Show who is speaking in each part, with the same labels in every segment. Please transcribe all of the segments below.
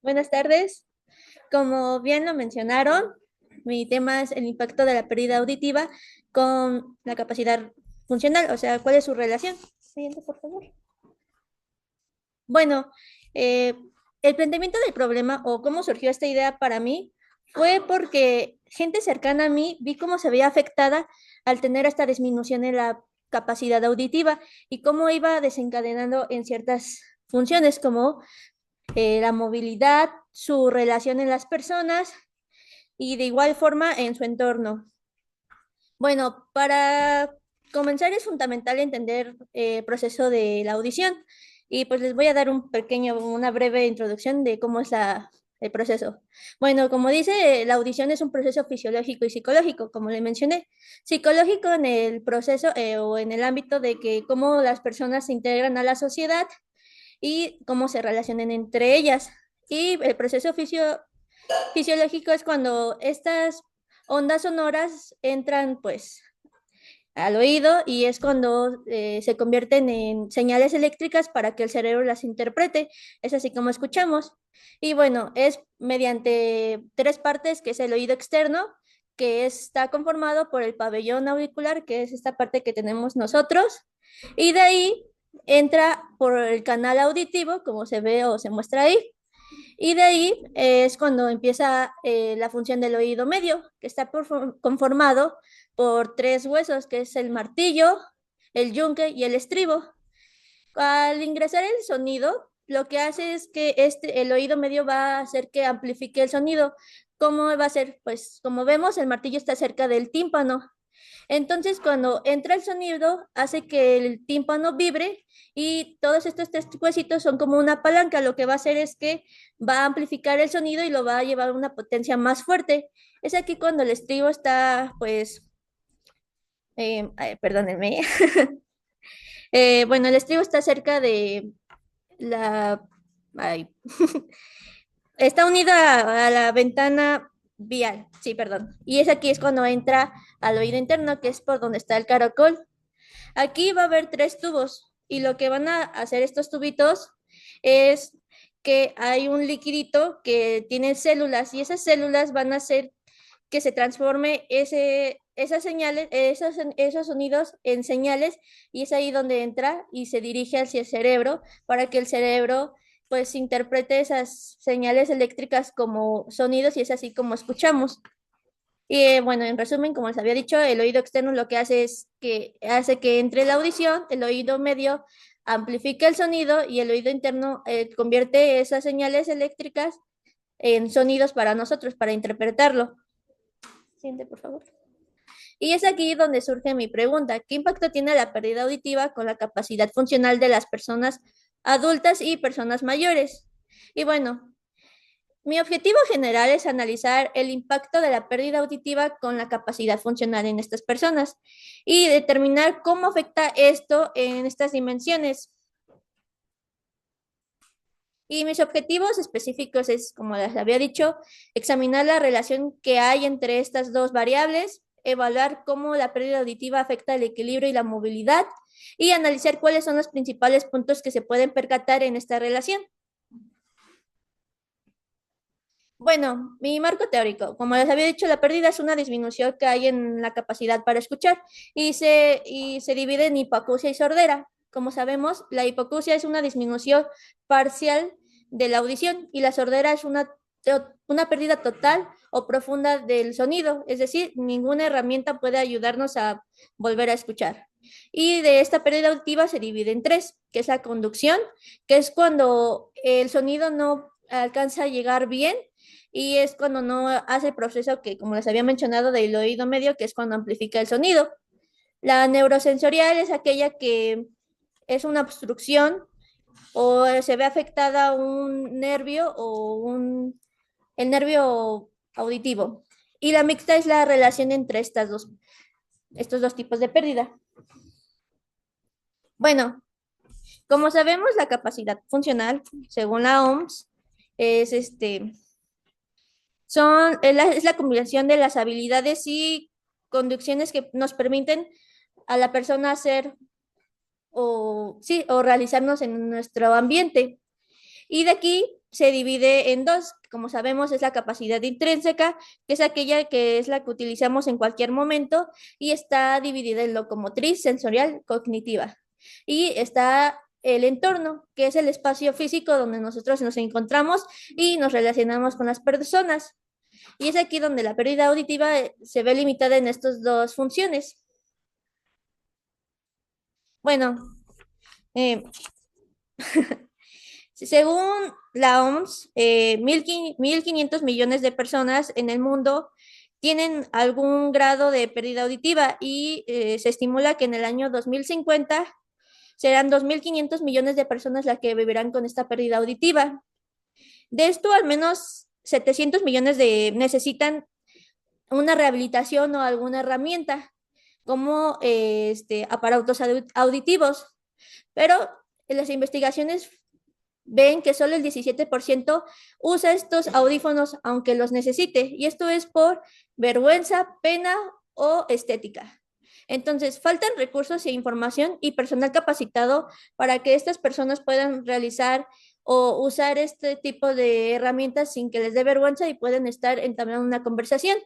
Speaker 1: Buenas tardes. Como bien lo mencionaron, mi tema es el impacto de la pérdida auditiva con la capacidad funcional, o sea, ¿cuál es su relación? Siguiente, por favor. Bueno, eh, el planteamiento del problema o cómo surgió esta idea para mí fue porque gente cercana a mí vi cómo se veía afectada al tener esta disminución en la capacidad auditiva y cómo iba desencadenando en ciertas funciones como la movilidad, su relación en las personas y de igual forma en su entorno. Bueno, para comenzar es fundamental entender el proceso de la audición y pues les voy a dar una breve introducción de cómo es el proceso. Bueno, como dice, la audición es un proceso fisiológico y psicológico, como le mencioné. Psicológico en el proceso o en el ámbito de que cómo las personas se integran a la sociedad y cómo se relacionan entre ellas. Y el proceso fisiológico es cuando estas ondas sonoras entran pues al oído y es cuando se convierten en señales eléctricas para que el cerebro las interprete. Es así como escuchamos. Y bueno, es mediante tres partes, que es el oído externo, que está conformado por el pabellón auricular, que es esta parte que tenemos nosotros, y de ahí entra por el canal auditivo, como se ve o se muestra ahí, y de ahí es cuando empieza la función del oído medio, que está conformado por tres huesos, que es el martillo, el yunque y el estribo. Al ingresar el sonido, lo que hace es que el oído medio va a hacer que amplifique el sonido. ¿Cómo va a ser? Pues como vemos, el martillo está cerca del tímpano. Entonces, cuando entra el sonido, hace que el tímpano vibre y todos estos tres huesitos son como una palanca. Lo que va a hacer es que va a amplificar el sonido y lo va a llevar a una potencia más fuerte. Es aquí cuando el estribo está, pues, perdónenme. Bueno, el estribo está cerca de la... ay, está unido a la ventana vial, sí, perdón. Y es aquí es cuando entra al oído interno, que es por donde está el caracol. Aquí va a haber tres tubos y lo que van a hacer estos tubitos es que hay un liquidito que tiene células y esas células van a hacer que se transforme esas señales, esos sonidos en señales y es ahí donde entra y se dirige hacia el cerebro para que el cerebro pues interprete esas señales eléctricas como sonidos y es así como escuchamos. Y bueno, en resumen, como les había dicho, el oído externo lo que hace es que hace que entre la audición, el oído medio amplifica el sonido y el oído interno convierte esas señales eléctricas en sonidos para nosotros, para interpretarlo. Siguiente, por favor. Y es aquí donde surge mi pregunta, ¿qué impacto tiene la pérdida auditiva con la capacidad funcional de las personas adultas y personas mayores? Y bueno, mi objetivo general es analizar el impacto de la pérdida auditiva con la capacidad funcional en estas personas y determinar cómo afecta esto en estas dimensiones. Y mis objetivos específicos es, como les había dicho, examinar la relación que hay entre estas dos variables, evaluar cómo la pérdida auditiva afecta el equilibrio y la movilidad y analizar cuáles son los principales puntos que se pueden percatar en esta relación. Bueno, mi marco teórico, como les había dicho, la pérdida es una disminución que hay en la capacidad para escuchar y se divide en hipoacusia y sordera. Como sabemos, la hipoacusia es una disminución parcial de la audición y la sordera es una pérdida total o profunda del sonido, es decir, ninguna herramienta puede ayudarnos a volver a escuchar. Y de esta pérdida auditiva se divide en tres, que es la conducción, que es cuando el sonido no alcanza a llegar bien y es cuando no hace el proceso que, como les había mencionado, del oído medio, que es cuando amplifica el sonido. La neurosensorial es aquella que es una obstrucción o se ve afectada un nervio el nervio auditivo. Y la mixta es la relación entre estos dos tipos de pérdida. Bueno, como sabemos, la capacidad funcional, según la OMS, es es la combinación de las habilidades y conducciones que nos permiten a la persona hacer o, sí, o realizarnos en nuestro ambiente. Y de aquí se divide en dos. Como sabemos, es la capacidad intrínseca, que es aquella que es la que utilizamos en cualquier momento, y está dividida en locomotriz, sensorial, cognitiva. Y está el entorno, que es el espacio físico donde nosotros nos encontramos y nos relacionamos con las personas. Y es aquí donde la pérdida auditiva se ve limitada en estas dos funciones. Bueno, eh, según la OMS, 1.500 millones de personas en el mundo tienen algún grado de pérdida auditiva y se estimula que en el año 2050 serán 2.500 millones de personas las que vivirán con esta pérdida auditiva. De esto, al menos 700 millones necesitan una rehabilitación o alguna herramienta como aparatos auditivos, pero en las investigaciones ven que solo el 17% usa estos audífonos aunque los necesite, y esto es por vergüenza, pena o estética. Entonces, faltan recursos e información y personal capacitado para que estas personas puedan realizar o usar este tipo de herramientas sin que les dé vergüenza y pueden estar entablando una conversación.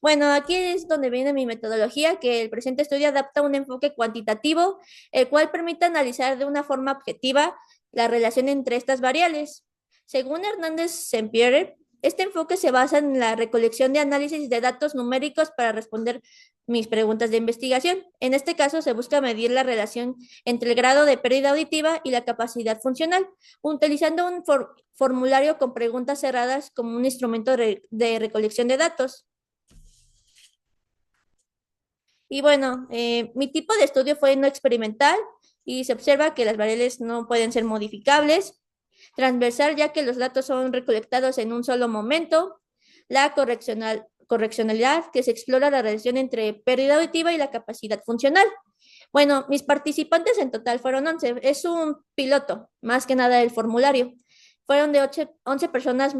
Speaker 1: Bueno, aquí es donde viene mi metodología, que el presente estudio adapta un enfoque cuantitativo, el cual permite analizar de una forma objetiva la relación entre estas variables. Según Hernández Sempiere, este enfoque se basa en la recolección de análisis de datos numéricos para responder mis preguntas de investigación. En este caso, se busca medir la relación entre el grado de pérdida auditiva y la capacidad funcional, utilizando un formulario con preguntas cerradas como un instrumento de recolección de datos. Y bueno, mi tipo de estudio fue no experimental y se observa que las variables no pueden ser modificables, transversal ya que los datos son recolectados en un solo momento, la correccionalidad que se explora la relación entre pérdida auditiva y la capacidad funcional. Bueno, mis participantes en total fueron 11. Es un piloto, más que nada el formulario. Fueron de 11 personas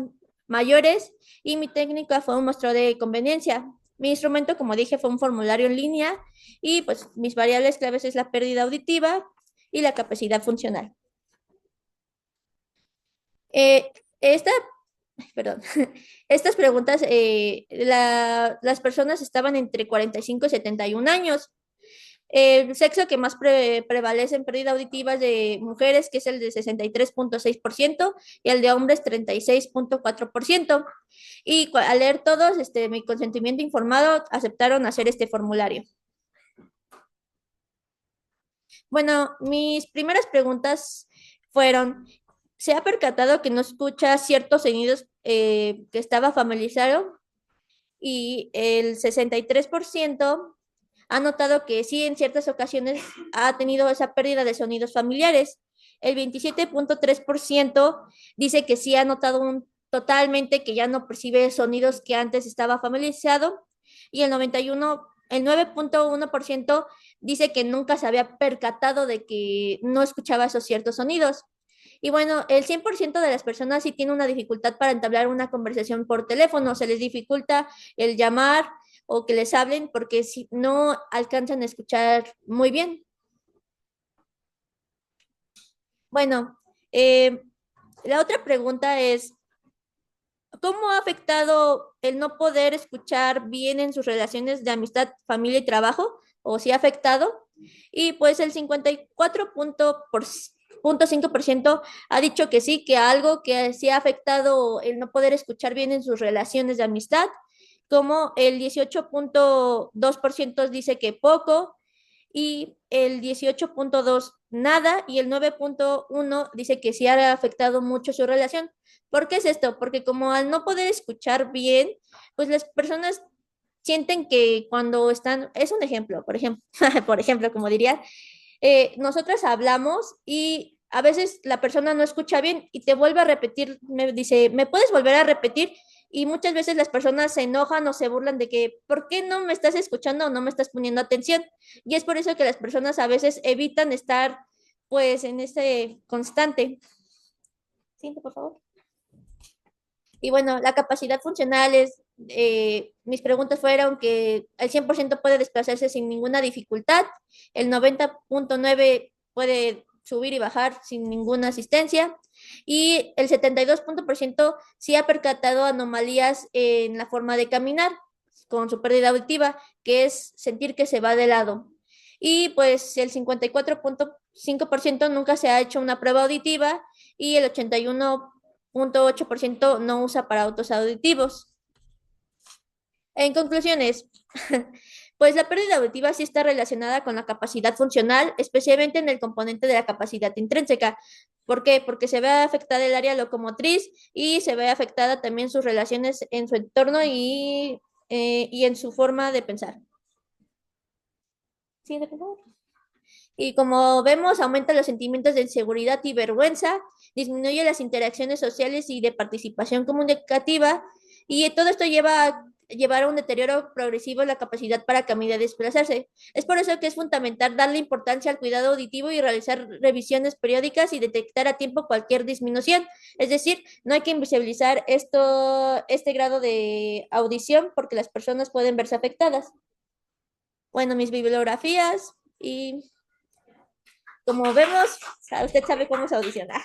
Speaker 1: mayores y mi técnica fue un muestreo de conveniencia. Mi instrumento, como dije, fue un formulario en línea y pues mis variables claves es la pérdida auditiva y la capacidad funcional. Eh, esta, perdón, estas preguntas, las personas estaban entre 45 y 71 años. El sexo que más prevalece en pérdida auditiva es de mujeres, que es el de 63.6%, y el de hombres 36.4%. Y al leer todos, mi consentimiento informado, aceptaron hacer este formulario. Bueno, mis primeras preguntas fueron, ¿se ha percatado que no escucha ciertos sonidos que estaba familiarizado? Y el 63% ha notado que sí, en ciertas ocasiones ha tenido esa pérdida de sonidos familiares. El 27.3% dice que sí ha notado totalmente que ya no percibe sonidos que antes estaba familiarizado. Y el 9.1% dice que nunca se había percatado de que no escuchaba esos ciertos sonidos. Y bueno, el 100% de las personas sí tiene una dificultad para entablar una conversación por teléfono, se les dificulta el llamar o que les hablen porque si no alcanzan a escuchar muy bien. Bueno, la otra pregunta es, ¿cómo ha afectado el no poder escuchar bien en sus relaciones de amistad, familia y trabajo? ¿O si ha afectado? Y pues el 54.5% ha dicho que sí, que algo que sí ha afectado el no poder escuchar bien en sus relaciones de amistad, como el 18.2% dice que poco, y el 18.2% nada, y el 9.1% dice que sí ha afectado mucho su relación. ¿Por qué es esto? Porque como al no poder escuchar bien, pues las personas sienten que cuando están, es un ejemplo, por ejemplo, por ejemplo, como diría, nosotras hablamos y a veces la persona no escucha bien y te vuelve a repetir, me dice, ¿me puedes volver a repetir? Y muchas veces las personas se enojan o se burlan de que, ¿por qué no me estás escuchando o no me estás poniendo atención? Y es por eso que las personas a veces evitan estar, pues, en ese constante. Siguiente, por favor. Y bueno, la capacidad funcional es mis preguntas fueron que el 100% puede desplazarse sin ninguna dificultad, el 90,9 puede subir y bajar sin ninguna asistencia y el 72% sí ha percatado anomalías en la forma de caminar con su pérdida auditiva, que es sentir que se va de lado. Y pues el 54,5% nunca se ha hecho una prueba auditiva y el 81,8% no usa aparatos auditivos. En conclusiones, pues la pérdida auditiva sí está relacionada con la capacidad funcional, especialmente en el componente de la capacidad intrínseca. ¿Por qué? Porque se ve afectada el área locomotriz y se ve afectada también sus relaciones en su entorno y en su forma de pensar. Sí, de pensar. Y como vemos, aumenta los sentimientos de inseguridad y vergüenza, disminuye las interacciones sociales y de participación comunicativa, y todo esto lleva a llevar a un deterioro progresivo en la capacidad para caminar y desplazarse. Es por eso que es fundamental darle importancia al cuidado auditivo y realizar revisiones periódicas y detectar a tiempo cualquier disminución. Es decir, no hay que invisibilizar este grado de audición porque las personas pueden verse afectadas. Bueno, mis bibliografías y como vemos, usted sabe cómo se audiciona.